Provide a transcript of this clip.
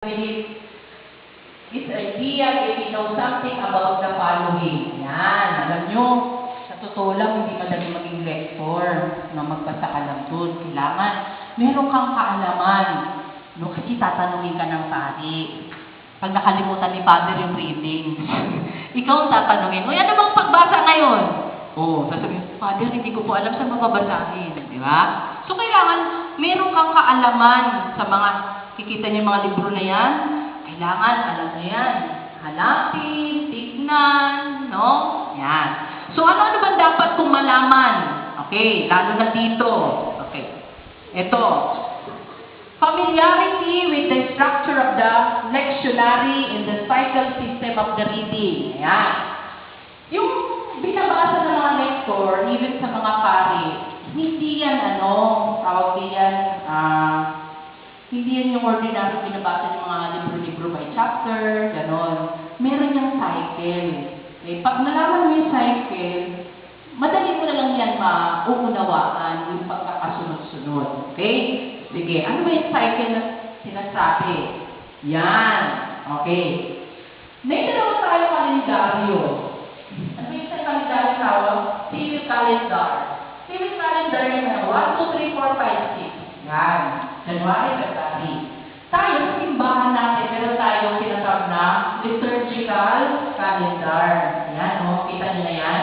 This idea if we know something about the following. Yan, alam nyo, sa totoo lang, hindi madali maging lector na magbasa ka lang doon. Kailangan, meron kang kaalaman. No? Kasi tatanungin ka ng pari. Pag nakalimutan ni Father yung reading, ikaw tatanungin mo, ano bang pagbasa ngayon? Sasabihin, Father, hindi ko po alam sa mababasahin. Di ba? So, kailangan, meron kang kaalaman sa mga, kikita niyo yung mga libro na yan, kailangan, alam niyo yan, hanapin, tignan, no? Yan. So, ano ba dapat kong malaman? Okay, lalo na dito. Okay. Ito. Familiarity with the structure of the lectionary and the cycle system of the reading. Ayan. Yung binabasa ng mga lector, even sa mga pari, hindi yan, tawag yan, hindi yan yung ordinary binabasa ng mga libro-libro by chapter, gano'n. Meron yung cycle. Okay? Pag nalaman mo yung cycle, madali mo na lang yan mauunawaan yung pagkakasunod-sunod. Okay? Sige, ano ba yung cycle na sinasabi? Yan. Okay. May dalawa tayo kalendaryo. Ano yung sa kalendaryo tawag? Civil calendar. Civil calendar yung 1, 2, 3, 4, 5, 6. Yan. January, February. Tayo, sa simbahan natin, meron tayong tinatawag na liturgical calendar. Yan, kita nyo na yan.